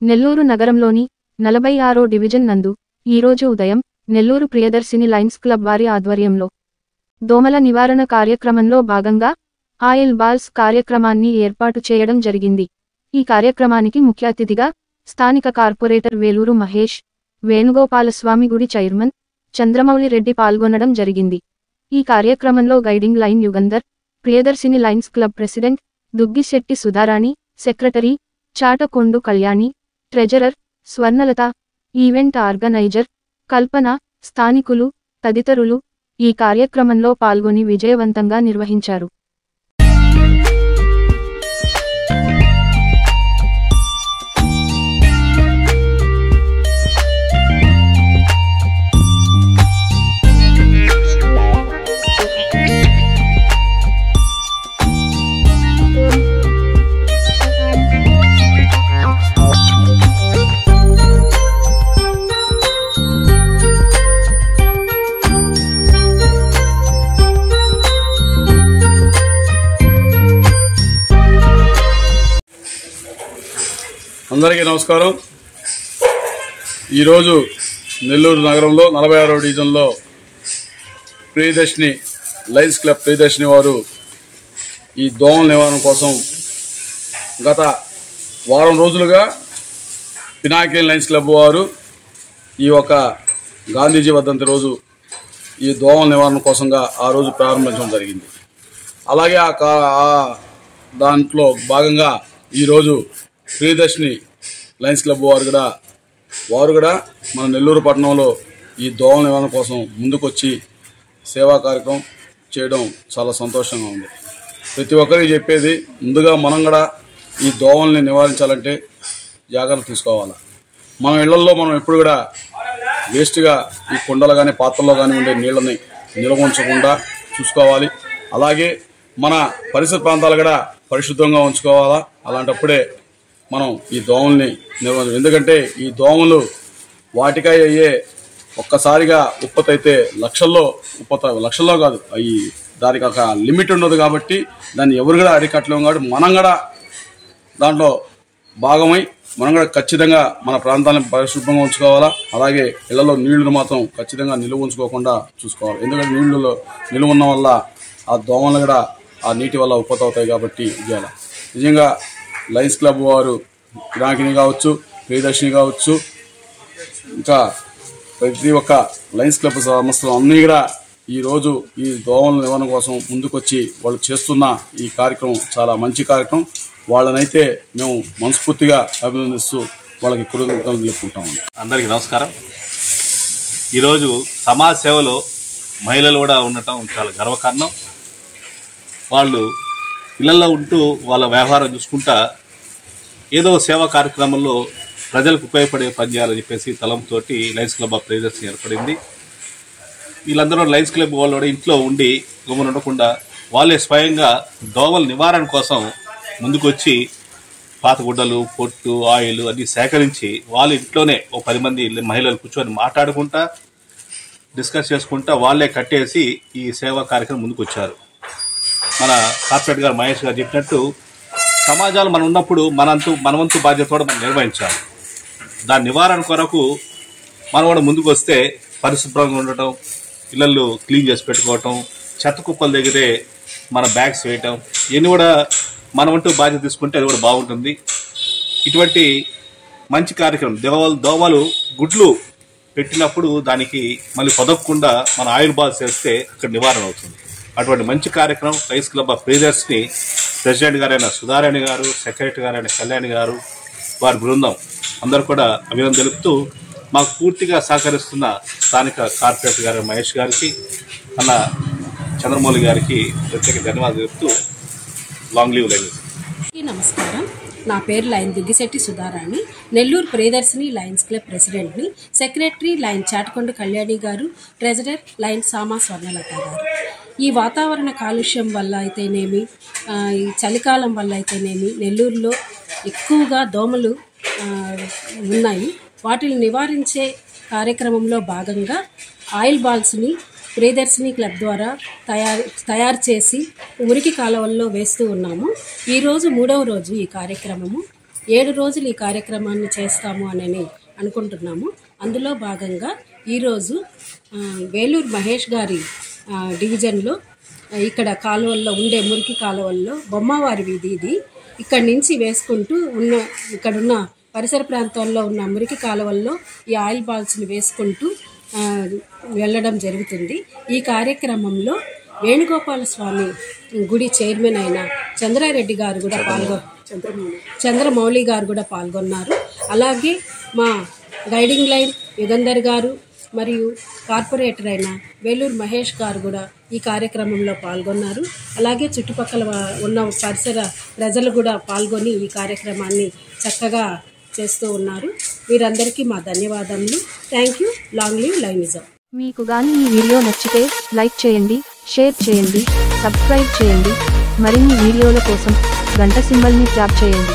నెల్లూరు నగరంలోని 46వ డివిజన్ నందు ఈరోజు ఉదయం నెల్లూరు ప్రియదర్శిని లయన్స్ క్లబ్ వారి ఆధ్వర్యంలో దోమల నివారణ కార్యక్రమంలో భాగంగా ఆయిల్ బాల్స్ కార్యక్రమాన్ని ఏర్పాటు చేయడం జరిగింది. ఈ కార్యక్రమానికి ముఖ్య అతిథిగా స్థానిక కార్పొరేటర్ వేలూరు మహేష్, వేణుగోపాలస్వామి గుడి చైర్మన్ చంద్రమౌళి రెడ్డి పాల్గొనడం జరిగింది. ఈ కార్యక్రమంలో guiding lion Yugandhar, Priyadarshini Lions club president Duggisetti Sudharani, secretary Chatakondu Kalyani, treasurer Swarnalatha, event organiser Kalpana, స్థానికులు తదితరులు ఈ కార్యక్రమంలో పాల్గొని విజయవంతంగా నిర్వహించారు. అందరికీ నమస్కారం. ఈరోజు నెల్లూరు నగరంలో 46వ డివిజన్లో ప్రియదర్శిని లయన్స్ క్లబ్ ప్రియదర్శిని వారు ఈ దోమల నివారణ కోసం గత వారం రోజులుగా పినాకిని లయన్స్ క్లబ్ వారు ఈ ఒక గాంధీజీ వర్ధంతి రోజు ఈ దోమల నివారణ కోసంగా ఆ రోజు ప్రారంభించడం జరిగింది. అలాగే దాంట్లో భాగంగా ఈరోజు ప్రియదర్శిని లయన్స్ క్లబ్ వారు కూడా మన నెల్లూరు పట్టణంలో ఈ దోమల నివారణ కోసం ముందుకొచ్చి సేవా కార్యక్రమం చేయడం చాలా సంతోషంగా ఉంది. ప్రతి ఒక్కరికి చెప్పేది, ముందుగా మనం కూడా ఈ దోమల్ని నివారించాలంటే జాగ్రత్త తీసుకోవాలి. మన ఇళ్లలో మనం ఎప్పుడు కూడా వేస్ట్గా ఈ కుండలు కానీ పాత్రలో కానీ ఉండే నీళ్ళని నిల్వ ఉంచకుండా చూసుకోవాలి. అలాగే మన పరిసర ప్రాంతాలు కూడా పరిశుభ్రంగా ఉంచుకోవాలా. అలాంటప్పుడే మనం ఈ దోమల్ని నివారించాలి. ఎందుకంటే ఈ దోమలు వాటికై అయ్యే ఒక్కసారిగా ఉత్పత్తి అయితే లక్షల్లో కాదు, అవి దానికి ఒక లిమిట్ ఉండదు. కాబట్టి దాన్ని ఎవరు కూడా అరికట్టలేము. కాబట్టి మనం కూడా దాంట్లో భాగమై మనం కూడా ఖచ్చితంగా మన ప్రాంతాలను పరిశుభ్రంగా ఉంచుకోవాలా. అలాగే ఇళ్లలో నీళ్లు మాత్రం ఖచ్చితంగా నిలువ ఉంచుకోకుండా చూసుకోవాలి. ఎందుకంటే నీళ్లలో నిలువ ఉన్న వల్ల ఆ దోమలు కూడా ఆ నీటి వల్ల ఉత్పత్తి అవుతాయి. కాబట్టి ఇవ్వాలి. నిజంగా లయన్స్ క్లబ్ వారు పినాకిని కావచ్చు, ప్రియదర్శిని కావచ్చు, ఇంకా ప్రతి ఒక్క లయన్స్ క్లబ్ సంస్థలు అన్నీ కూడా ఈరోజు ఈ దోమల నివారణ కోసం ముందుకొచ్చి వాళ్ళు చేస్తున్న ఈ కార్యక్రమం చాలా మంచి కార్యక్రమం. వాళ్ళనైతే మేము మనస్ఫూర్తిగా అభినందిస్తూ వాళ్ళకి కృతజ్ఞతలు చెప్పుకుంటాము. అందరికీ నమస్కారం. ఈరోజు సమాజ సేవలో మహిళలు కూడా ఉండటం చాలా గర్వకారణం. వాళ్ళు ఇళ్లలో ఉంటూ వాళ్ళ వ్యవహారం చూసుకుంటా ఏదో సేవా కార్యక్రమంలో ప్రజలకు ఉపయోగపడే పని చేయాలని చెప్పేసి తలంతోటి లయన్స్ క్లబ్ ఆఫ్ ప్రియదర్శిని ఏర్పడింది. వీళ్ళందరూ లయన్స్ క్లబ్ వాళ్ళు ఇంట్లో ఉండి గమ్మున ఉండకుండా వాళ్ళే స్వయంగా దోమల నివారణ కోసం ముందుకొచ్చి పాత గుడ్డలు, పొట్టు, ఆయిల్ అన్నీ సేకరించి వాళ్ళ ఇంట్లోనే ఓ 10 మంది మహిళలు కూర్చొని మాట్లాడుకుంటా డిస్కస్ చేసుకుంటా వాళ్ళే కట్టేసి ఈ సేవా కార్యక్రమం ముందుకు వచ్చారు. మన కార్పొరేటర్ గారు మహేష్ గారు చెప్పినట్టు సమాజాలు మనం ఉన్నప్పుడు మన వంతు బాధ్యత కూడా మనం నిర్వహించాలి. దాని నివారణ కొరకు మనం కూడా ముందుకు వస్తే పరిశుభ్రంగా ఉండటం, ఇళ్లలో క్లీన్ చేసి పెట్టుకోవటం, చెత్త కుప్పల దగ్గరే మన బ్యాగ్స్ వేయటం, ఇవన్నీ కూడా మన వంతు బాధ్యత తీసుకుంటే అది కూడా బాగుంటుంది. ఇటువంటి మంచి కార్యక్రమం దోమలు గుడ్లు పెట్టినప్పుడు దానికి మళ్ళీ పొదగకుండా మన ఆయిల్ బాల్స్ వేస్తే అక్కడ నివారణ అవుతుంది. అటువంటి మంచి కార్యక్రమం Lions club of Priyadarshini president గారైన సుధారాణి గారు, సెక్రటరీ గారైన కళ్యాణి గారు, వారి బృందం అందరూ కూడా అభినందన తెలుపుతూ మాకు పూర్తిగా సహకరిస్తున్న స్థానిక కార్పొరేటర్ గారు మహేష్ గారికి, అన్న చంద్రమౌళి గారికి ప్రత్యేక ధన్యవాదాలు తెలుపుతూ లాంగ్ లీవ్ లైన్. నమస్కారం. నా పేరు lion Duggisetti Sudharani. Nellore Priyadarshini Lions club ప్రెసిడెంట్ని. Secretary lion Chatakonda Kalyani garu, treasurer line సామా స్వర్ణలత గారు. ఈ వాతావరణ కాలుష్యం వల్ల అయితేనేమి, ఈ చలికాలం వల్ల అయితేనేమి నెల్లూరులో ఎక్కువగా దోమలు ఉన్నాయి. వాటిని నివారించే కార్యక్రమంలో భాగంగా ఆయిల్ బాల్స్ని ప్రియదర్శిని క్లబ్ ద్వారా తయారు చేసి మురికి కాలువల్లో వేస్తూ ఉన్నాము. ఈరోజు 3వ రోజు ఈ కార్యక్రమము. 7 రోజులు ఈ కార్యక్రమాన్ని చేస్తాము అని అనుకుంటున్నాము. అందులో భాగంగా ఈరోజు వేలూరు మహేష్ గారి డివిజన్లో ఇక్కడ కాలువల్లో ఉండే మురికి కాలువల్లో బొమ్మవారి వీధి ఇది. ఇక్కడి నుంచి వేసుకుంటూ ఇక్కడున్న పరిసర ప్రాంతాల్లో ఉన్న మురికి కాలువల్లో ఈ ఆయిల్ బాల్స్ని వేసుకుంటూ వెళ్ళడం జరుగుతుంది. ఈ కార్యక్రమంలో వేణుగోపాల స్వామి గుడి చైర్మన్ అయిన చంద్రారెడ్డి గారు కూడా చంద్రమౌళి గారు కూడా పాల్గొన్నారు. అలాగే మా గైడింగ్ లైన్ యుగంధర్ గారు మరియు కార్పొరేటర్ అయిన వేలూరు మహేష్ గారు కూడా ఈ కార్యక్రమంలో పాల్గొన్నారు. అలాగే చుట్టుపక్కల ఉన్న పరిసర ప్రజలు కూడా పాల్గొని ఈ కార్యక్రమాన్ని చక్కగా చేస్తూ ఉన్నారు. వీరందరికీ మా ధన్యవాదములు. Thank you. Long live లైనిజం. మీకు గాని ఈ వీడియో నచ్చితే లైక్ చేయండి, షేర్ చేయండి, సబ్స్క్రైబ్ చేయండి. మరిన్ని వీడియోల కోసం గంట సింబల్ని ట్యాప్ చేయండి.